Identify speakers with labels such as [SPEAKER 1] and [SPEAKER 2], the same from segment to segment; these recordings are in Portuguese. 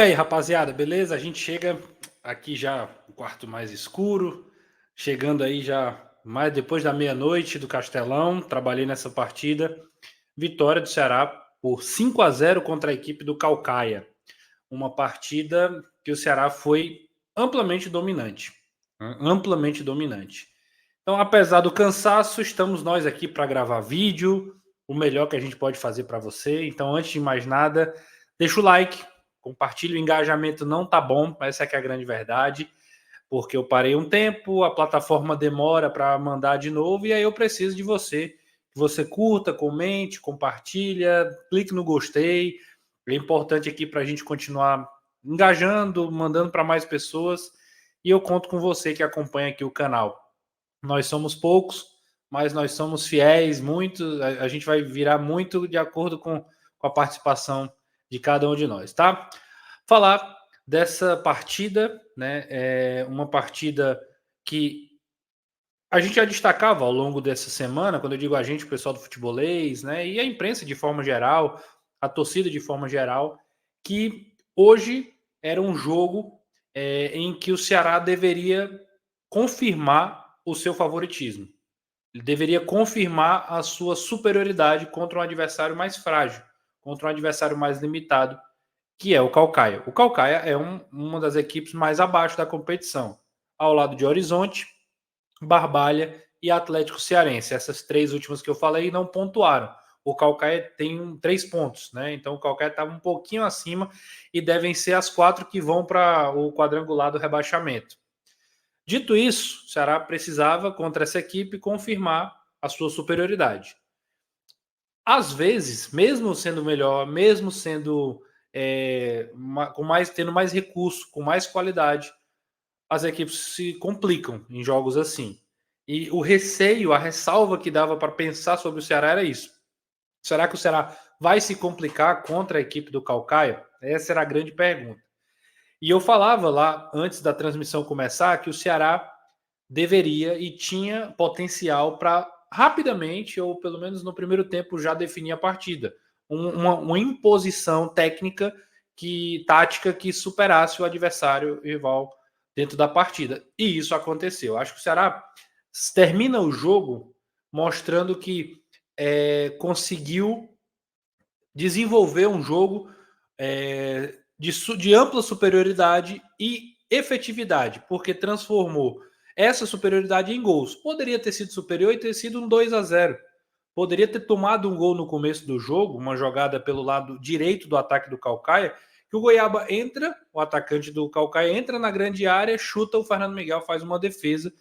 [SPEAKER 1] E aí, rapaziada, beleza? A gente chega aqui já no quarto mais escuro, chegando aí já mais depois da meia-noite do Castelão. Trabalhei nessa partida. Vitória do Ceará por 5-0 contra a equipe do Caucaia. Uma partida que o Ceará foi amplamente dominante. Amplamente dominante. Então, apesar do cansaço, estamos nós aqui para gravar vídeo, o melhor que a gente pode fazer para você. Então, antes de mais nada, deixa o like, compartilha, o engajamento não tá bom, essa é que é a grande verdade, porque eu parei um tempo, a plataforma demora para mandar de novo, e aí eu preciso de você, que você curta, comente, compartilha, clique no gostei, é importante aqui para a gente continuar engajando, mandando para mais pessoas, e eu conto com você que acompanha aqui o canal. Nós somos poucos, mas nós somos fiéis, muito. A gente vai virar muito de acordo com a participação de cada um de nós, tá? Falar dessa partida, né? É uma partida que a gente já destacava ao longo dessa semana, quando eu digo a gente, o pessoal do futebolês, né? E a imprensa de forma geral, a torcida de forma geral, que hoje era um jogo em que o Ceará deveria confirmar o seu favoritismo. Ele deveria confirmar a sua superioridade contra um adversário mais frágil, contra um adversário mais limitado, que é o Caucaia. O Caucaia é uma das equipes mais abaixo da competição, ao lado de Horizonte, Barbalha e Atlético Cearense. Essas três últimas que eu falei não pontuaram. O Caucaia tem 3 pontos, né? Então o Caucaia estava um pouquinho acima e devem ser as 4 que vão para o quadrangular do rebaixamento. Dito isso, o Ceará precisava, contra essa equipe, confirmar a sua superioridade. Às vezes, mesmo sendo melhor, mesmo sendo tendo mais recurso, com mais qualidade, as equipes se complicam em jogos assim. E o receio, a ressalva que dava para pensar sobre o Ceará era isso. Será que o Ceará vai se complicar contra a equipe do Caucaia? Essa era a grande pergunta. E eu falava lá, antes da transmissão começar, que o Ceará deveria e tinha potencial para rapidamente, ou pelo menos no primeiro tempo, já definir a partida. Uma imposição técnica, tática que superasse o adversário rival dentro da partida. E isso aconteceu. Acho que o Ceará termina o jogo mostrando que conseguiu desenvolver um jogo de ampla superioridade e efetividade, porque transformou essa superioridade em gols. Poderia ter sido superior e ter sido um 2-0. Poderia ter tomado um gol no começo do jogo, uma jogada pelo lado direito do ataque do Caucaia, que o Goiaba entra, o atacante do Caucaia entra na grande área, chuta, o Fernando Miguel faz uma defesa.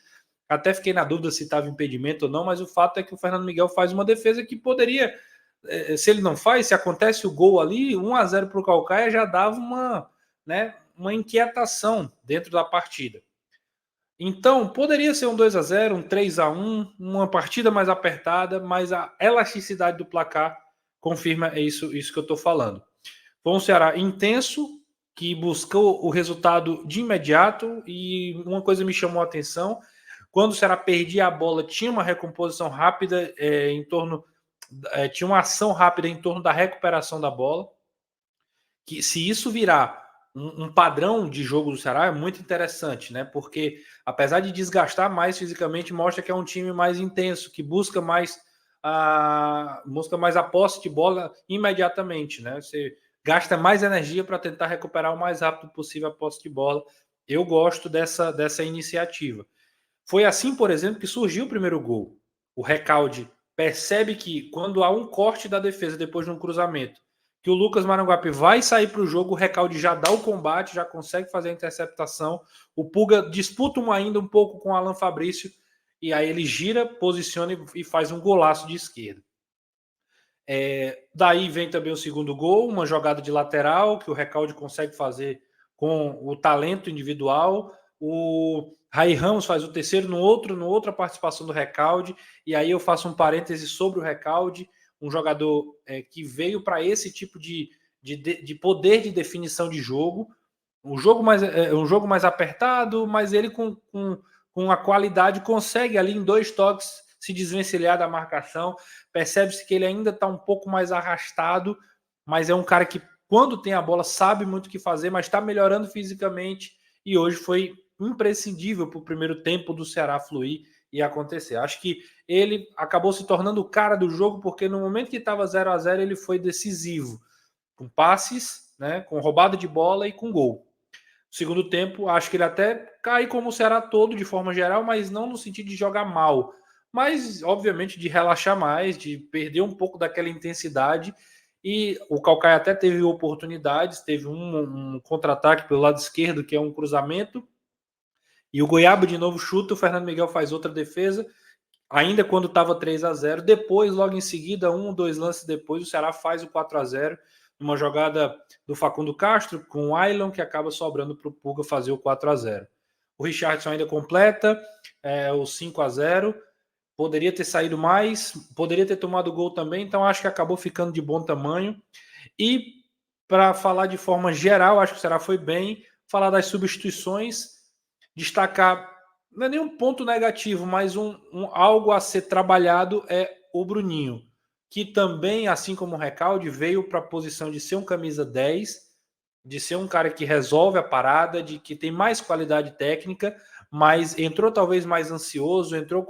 [SPEAKER 1] Até fiquei na dúvida se estava impedimento ou não, mas o fato é que o Fernando Miguel faz uma defesa que poderia, se ele não faz, se acontece o gol ali, 1-0 para o Caucaia já dava uma inquietação dentro da partida. Então, poderia ser um 2-0, um 3-1, uma partida mais apertada, mas a elasticidade do placar confirma isso que eu estou falando. Foi um Ceará intenso, que buscou o resultado de imediato, e uma coisa me chamou a atenção, quando o Ceará perdia a bola, tinha uma recomposição rápida tinha uma ação rápida em torno da recuperação da bola, que se isso virar um padrão de jogo do Ceará é muito interessante, né? Porque apesar de desgastar mais fisicamente, mostra que é um time mais intenso, que busca mais a posse de bola imediatamente, né? Você gasta mais energia para tentar recuperar o mais rápido possível a posse de bola. Eu gosto dessa iniciativa. Foi assim, por exemplo, que surgiu o primeiro gol. O Recalde percebe que quando há um corte da defesa depois de um cruzamento, que o Lucas Maranguape vai sair para o jogo, o Recalde já dá o combate, já consegue fazer a interceptação. O Pulga disputa ainda um pouco com o Alan Fabrício, e aí ele gira, posiciona e faz um golaço de esquerda. Daí vem também o segundo gol, uma jogada de lateral que o Recalde consegue fazer com o talento individual. O Rai Ramos faz o terceiro no outra participação do Recalde. E aí eu faço um parêntese sobre o Recalde, um jogador que veio para esse tipo de poder de definição de jogo. Um jogo mais apertado, mas ele com a qualidade consegue ali em 2 toques se desvencilhar da marcação. Percebe-se que ele ainda está um pouco mais arrastado, mas é um cara que quando tem a bola, sabe muito o que fazer, mas está melhorando fisicamente e hoje foi imprescindível para o primeiro tempo do Ceará fluir e acontecer. Acho que ele acabou se tornando o cara do jogo, porque no momento que estava 0-0 ele foi decisivo, com passes, né, com roubada de bola e com gol. No segundo tempo, acho que ele até cai como o Ceará todo, de forma geral, mas não no sentido de jogar mal, mas obviamente de relaxar mais, de perder um pouco daquela intensidade. E o Caucaia até teve oportunidades, teve um contra-ataque pelo lado esquerdo, que é um cruzamento, e o Goiaba de novo chuta, o Fernando Miguel faz outra defesa, ainda quando estava 3-0. Depois, logo em seguida, 2 lances depois, o Ceará faz o 4-0, uma jogada do Facundo Castro com o Ailon, que acaba sobrando para o Pulga fazer o 4-0. O Richardson ainda completa o 5-0. Poderia ter saído mais, poderia ter tomado gol também, então acho que acabou ficando de bom tamanho. E para falar de forma geral, acho que o Ceará foi bem. Falar das substituições, destacar, não é nenhum ponto negativo, mas algo a ser trabalhado é o Bruninho, que também, assim como o Recalde, veio para a posição de ser um camisa 10, de ser um cara que resolve a parada, de que tem mais qualidade técnica, mas entrou talvez mais ansioso, entrou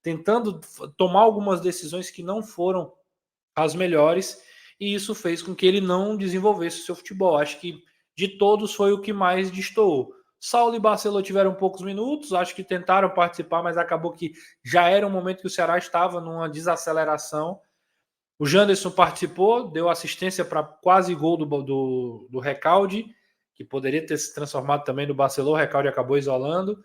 [SPEAKER 1] tentando tomar algumas decisões que não foram as melhores, e isso fez com que ele não desenvolvesse o seu futebol. Acho que de todos foi o que mais destoou. Saulo e Barcelona tiveram poucos minutos, acho que tentaram participar, mas acabou que já era um momento que o Ceará estava numa desaceleração. O Janderson participou, deu assistência para quase gol do Recalde, que poderia ter se transformado também no Barcelona, o Recalde acabou isolando.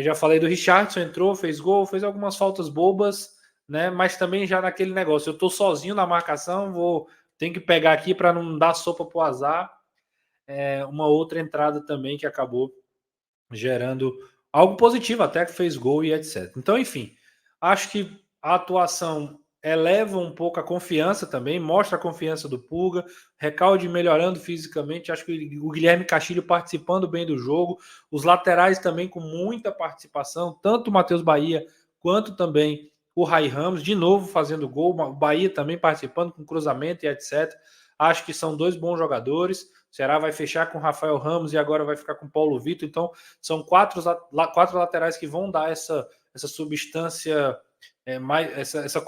[SPEAKER 1] Já falei do Richardson, entrou, fez gol, fez algumas faltas bobas, né? Mas também já naquele negócio, eu estou sozinho na marcação, tenho que pegar aqui para não dar sopa para o azar. Uma outra entrada também que acabou gerando algo positivo, até que fez gol e etc. Então, enfim, acho que a atuação eleva um pouco a confiança também, mostra a confiança do Pulga, Recalde melhorando fisicamente, acho que o Guilherme Castilho participando bem do jogo, os laterais também com muita participação, tanto o Matheus Bahia quanto também o Rai Ramos, de novo fazendo gol, o Bahia também participando com cruzamento e etc. Acho que são 2 bons jogadores. O Ceará vai fechar com o Rafael Ramos e agora vai ficar com o Paulo Vitor. Então, são 4 laterais que vão dar essa substância, essa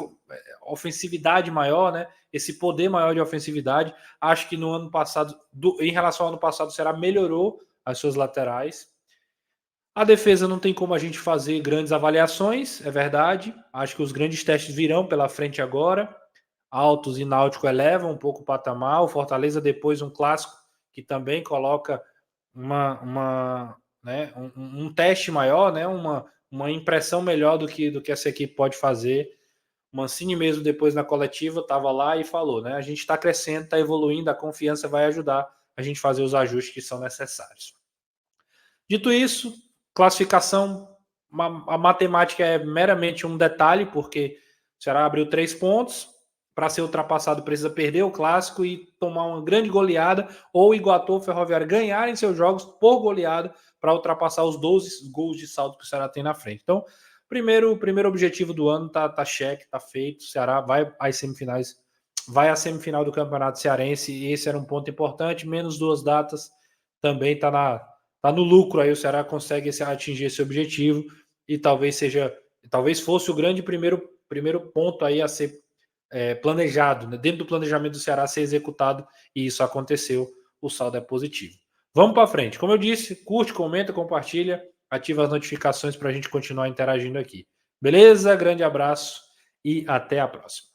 [SPEAKER 1] ofensividade maior, né? Esse poder maior de ofensividade. Acho que no ano passado, em relação ao ano passado, o Ceará melhorou as suas laterais. A defesa não tem como a gente fazer grandes avaliações, é verdade. Acho que os grandes testes virão pela frente agora. Altos e Náutico elevam um pouco o patamar. O Fortaleza depois um clássico que também coloca né, um teste maior, né, uma impressão melhor do que essa equipe pode fazer. O Mancini mesmo depois na coletiva estava lá e falou, né, a gente está crescendo, está evoluindo, a confiança vai ajudar a gente fazer os ajustes que são necessários. Dito isso, classificação, a matemática é meramente um detalhe, porque o Ceará abriu 3 pontos, para ser ultrapassado precisa perder o clássico e tomar uma grande goleada, ou Iguatu ou Ferroviário ganharem seus jogos por goleada para ultrapassar os 12 gols de saldo que o Ceará tem na frente. Então, o primeiro objetivo do ano tá cheque, tá feito. O Ceará vai às semifinais, vai à semifinal do Campeonato Cearense, e esse era um ponto importante, menos 2 datas, também tá no lucro. Aí o Ceará consegue atingir esse objetivo e talvez fosse o grande primeiro ponto aí a ser planejado, né? Dentro do planejamento do Ceará ser executado, e isso aconteceu, o saldo é positivo. Vamos para frente. Como eu disse, curte, comenta, compartilha, ativa as notificações para a gente continuar interagindo aqui. Beleza? Grande abraço e até a próxima.